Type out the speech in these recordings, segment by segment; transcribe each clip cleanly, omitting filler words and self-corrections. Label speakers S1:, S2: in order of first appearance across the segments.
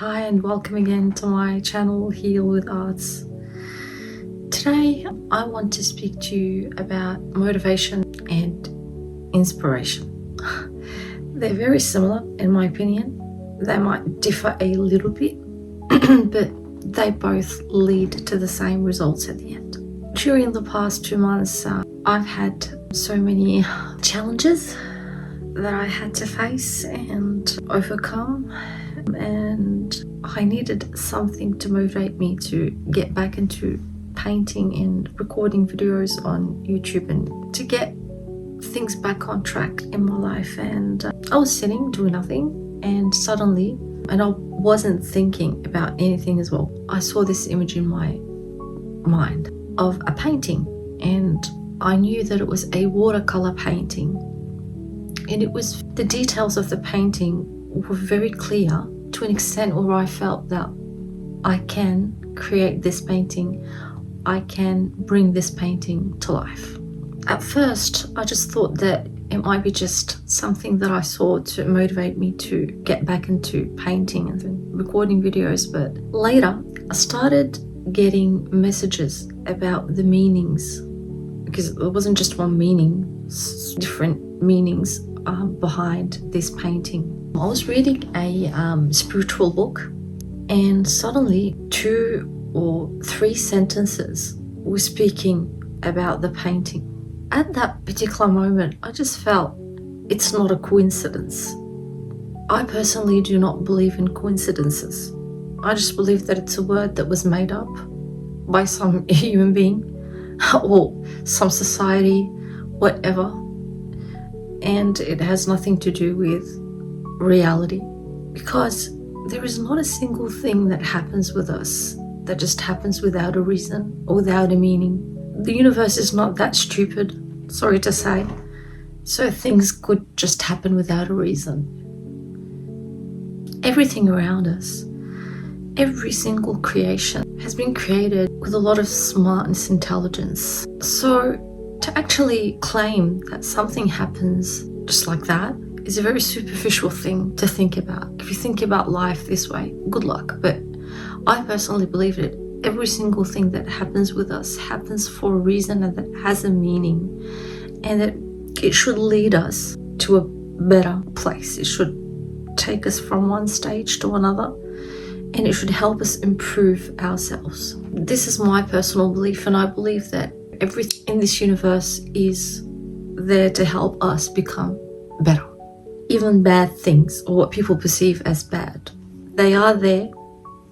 S1: Hi and welcome again to my channel Heal with Arts. Today I want to speak to you about motivation and inspiration. They're very similar in my opinion. They might differ a little bit, but they both lead to the same results at the end. During the past 2 months, I've had so many challenges that I had to face and overcome, and I needed something to motivate me to get back into painting and recording videos on YouTube and to get things back on track in my life. And I was sitting doing nothing, and suddenly, and I wasn't thinking about anything as well, I saw this image in my mind of a painting, and I knew that it was a watercolor painting, and it was the details of the painting were very clear to an extent where I felt that I can create this painting, I can bring this painting to life. At first, I just thought that it might be just something that I saw to motivate me to get back into painting and recording videos, but later I started getting messages about the meanings, because it wasn't just one meaning, different meanings behind this painting. I was reading a spiritual book, and suddenly 2 or 3 sentences were speaking about the painting. At that particular moment, I just felt it's not a coincidence. I personally do not believe in coincidences. I just believe that it's a word that was made up by some human being or some society, whatever, and it has nothing to do with reality, because there is not a single thing that happens with us that just happens without a reason or without a meaning. The universe is not that stupid, sorry to say, so things could just happen without a reason. Everything around us, every single creation has been created with a lot of smartness, intelligence. So to actually claim that something happens just like that is a very superficial thing to think about. If you think about life this way, good luck. But I personally believe that every single thing that happens with us happens for a reason and that has a meaning, and that it should lead us to a better place. It should take us from one stage to another, and it should help us improve ourselves. This is my personal belief, and I believe that everything in this universe is there to help us become better. Even bad things, or what people perceive as bad, they are there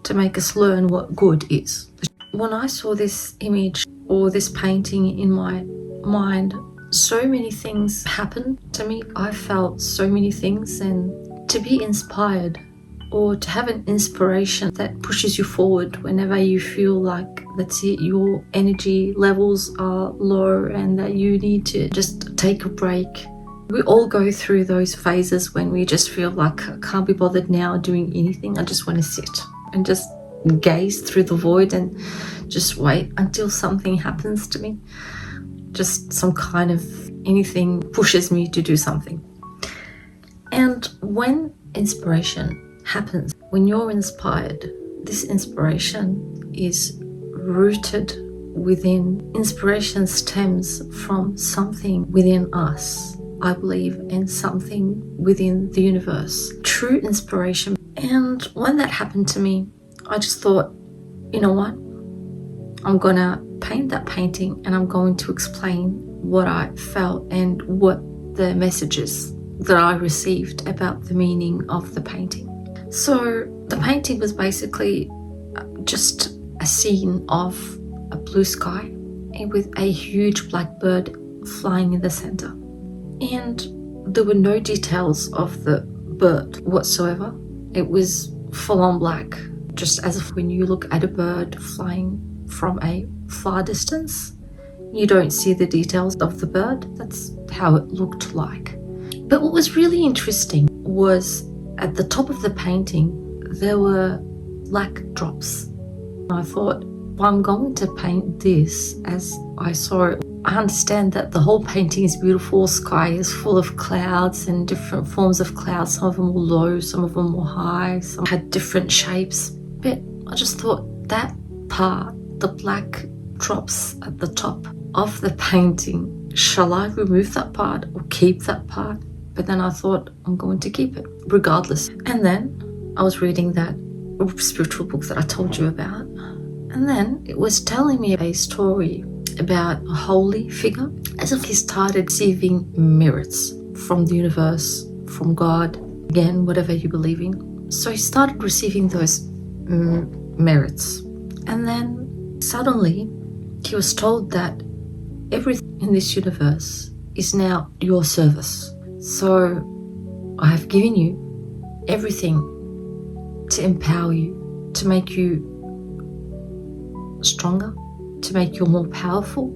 S1: to make us learn what good is. When I saw this image or this painting in my mind, so many things happened to me. I felt so many things, and to be inspired or to have an inspiration that pushes you forward whenever you feel like that's it, your energy levels are low and that you need to just take a break. We all go through those phases when we just feel like I can't be bothered now doing anything. I just want to sit and just gaze through the void and just wait until something happens to me. Just some kind of anything pushes me to do something. And when inspiration happens, when you're inspired, this inspiration is rooted within. Inspiration stems from something within us, I believe, and something within the universe. True inspiration. And when that happened to me, I just thought, you know what? I'm gonna paint that painting and I'm going to explain what I felt and what the messages that I received about the meaning of the painting. So the painting was basically just a scene of a blue sky with a huge black bird flying in the center. And there were no details of the bird whatsoever. It was full on black, just as if when you look at a bird flying from a far distance, you don't see the details of the bird. That's how it looked like. But what was really interesting was at the top of the painting, there were black drops. I thought, well, I'm going to paint this as I saw it. I understand that the whole painting is beautiful. Sky is full of clouds and different forms of clouds. Some of them were low, some of them were high, some had different shapes. But I just thought that part, the black drops at the top of the painting, shall I remove that part or keep that part? But then I thought, I'm going to keep it regardless. And then I was reading that spiritual book that I told you about. And then it was telling me a story about a holy figure, as if he started receiving mirrors from the universe, from God, again, whatever you believe in. So he started receiving those merits. And then suddenly he was told that everything in this universe is now your service. So I have given you everything to empower you, to make you stronger, to make you more powerful,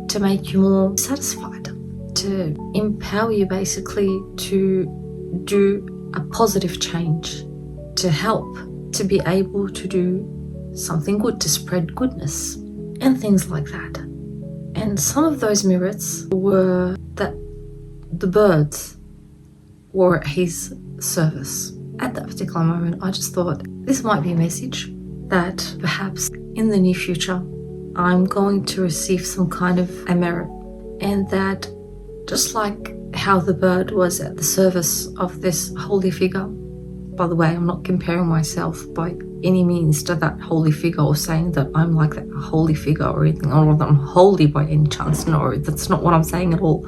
S1: to make you more satisfied, to empower you basically to do a positive change, to help, to be able to do something good, to spread goodness and things like that. And some of those merits were that the birds were at his service. At that particular moment, I just thought this might be a message that perhaps in the near future I'm going to receive some kind of a merit, and that just like how the bird was at the service of this holy figure. By the way, I'm not comparing myself by any means to that holy figure or saying that I'm like that holy figure or anything, or that I'm holy by any chance. No, that's not what I'm saying at all.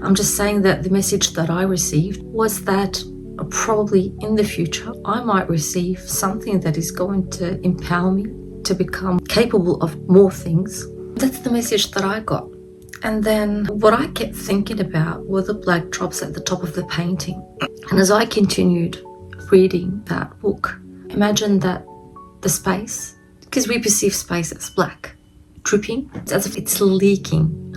S1: I'm just saying that the message that I received was that probably in the future I might receive something that is going to empower me to become capable of more things. That's the message that I got. And then what I kept thinking about were the black drops at the top of the painting. And as I continued reading that book, imagine that the space, because we perceive space as black, dripping, it's as if it's leaking.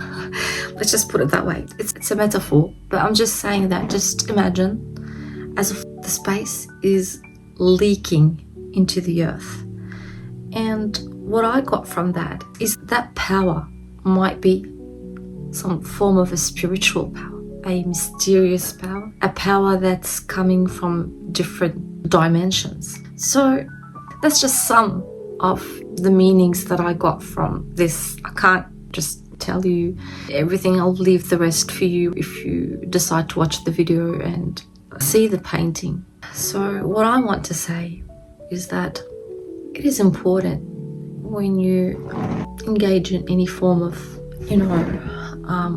S1: Let's just put it that way. It's a metaphor, but I'm just saying that just imagine as if the space is leaking into the earth. And what I got from that is that power might be some form of a spiritual power, a mysterious power, a power that's coming from different dimensions. So that's just some of the meanings that I got from this. I can't just tell you everything. I'll leave the rest for you if you decide to watch the video and see the painting. So what I want to say is that it is important when you engage in any form of,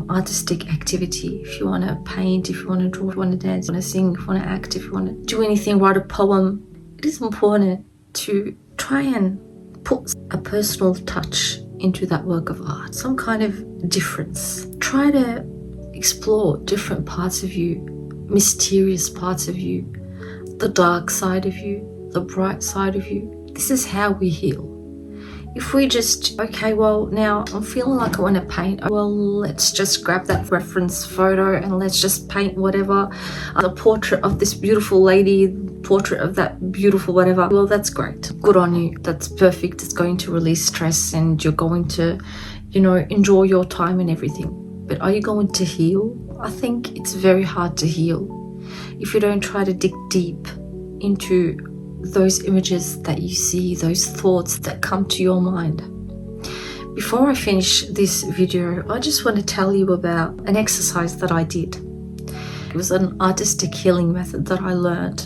S1: artistic activity. If you want to paint, if you want to draw, if you want to dance, if you want to sing, if you want to act, if you want to do anything, write a poem, it is important to try and put a personal touch into that work of art, some kind of difference. Try to explore different parts of you, mysterious parts of you, the dark side of you, the bright side of you. This is how we heal. If we just, okay, well, now I'm feeling like I want to paint. Well, let's just grab that reference photo and let's just paint whatever. The portrait of this beautiful lady, portrait of that beautiful whatever. Well, that's great. Good on you. That's perfect. It's going to release stress and you're going to, enjoy your time and everything. But are you going to heal? I think it's very hard to heal if you don't try to dig deep into those images that you see, those thoughts that come to your mind. Before I finish this video, I just want to tell you about an exercise that I did. It was an artistic healing method that I learned,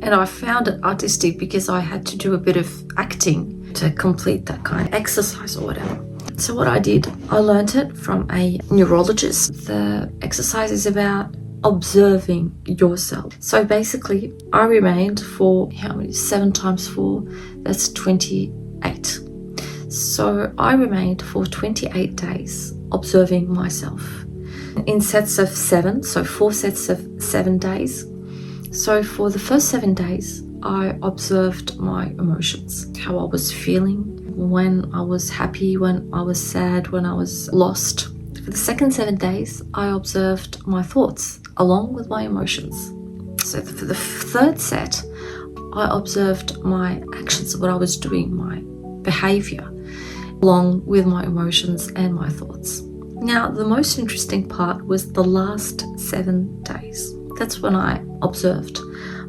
S1: and I found it artistic because I had to do a bit of acting to complete that kind of exercise or whatever. So what I did, I learned it from a neurologist. The exercise is about observing yourself. So basically, I remained for 7 times 4, that's 28. So I remained for 28 days observing myself in sets of 7, so 4 sets of 7 days. So for the first 7 days, I observed my emotions, how I was feeling, when I was happy, when I was sad, when I was lost. For the second 7 days, I observed my thoughts along with my emotions. So for the third set, I observed my actions, what I was doing, my behavior, along with my emotions and my thoughts. Now, the most interesting part was the last 7 days. That's when I observed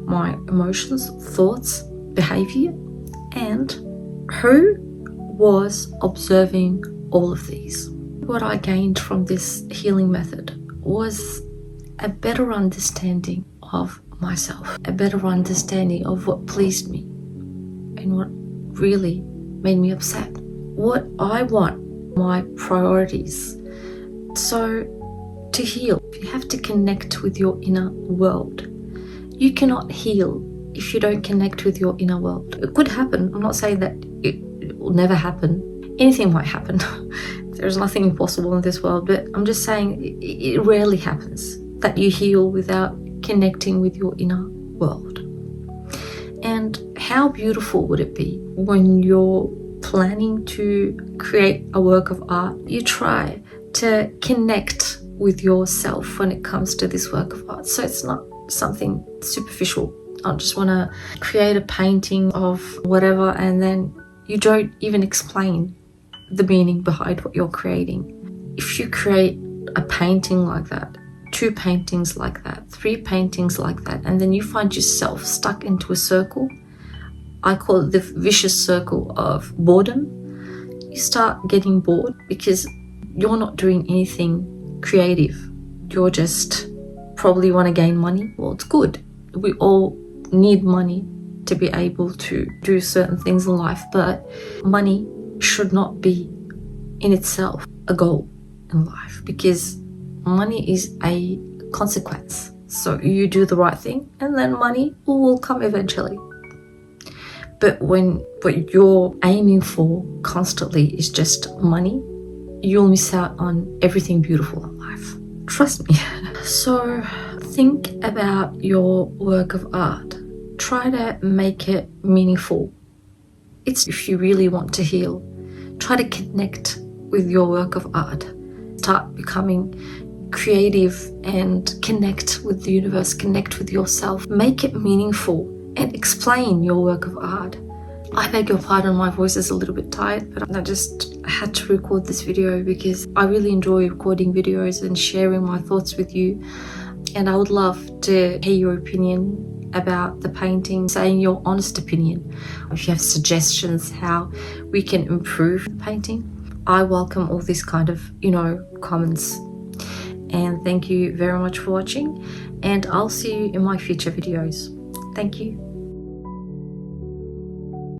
S1: my emotions, thoughts, behavior, and who was observing all of these. What I gained from this healing method was a better understanding of myself, a better understanding of what pleased me and what really made me upset, what I want, my priorities. So to heal, you have to connect with your inner world. You cannot heal if you don't connect with your inner world. It could happen. I'm not saying that it will never happen. Anything might happen. There's nothing impossible in this world, but I'm just saying it rarely happens that you heal without connecting with your inner world. And how beautiful would it be when you're planning to create a work of art, you try to connect with yourself when it comes to this work of art. So it's not something superficial. I just want to create a painting of whatever, and then you don't even explain the meaning behind what you're creating. If you create a painting like that, 2 paintings like that, 3 paintings like that, and then you find yourself stuck into a circle, I call it the vicious circle of boredom. You start getting bored because you're not doing anything creative. You're just probably want to gain money. Well, it's good. We all need money to be able to do certain things in life, but money should not be in itself a goal in life, because money is a consequence. So you do the right thing and then money will come eventually. But when what you're aiming for constantly is just money, you'll miss out on everything beautiful in life. Trust me. So think about your work of art. Try to make it meaningful. It's if you really want to heal, try to connect with your work of art. Start becoming creative and connect with the universe, connect with yourself. Make it meaningful and explain your work of art. I beg your pardon, my voice is a little bit tired, but I just had to record this video because I really enjoy recording videos and sharing my thoughts with you. And I would love to hear your opinion about the painting, saying your honest opinion. If you have suggestions how we can improve the painting, I welcome all these kind of, comments. And thank you very much for watching, and I'll see you in my future videos. Thank you.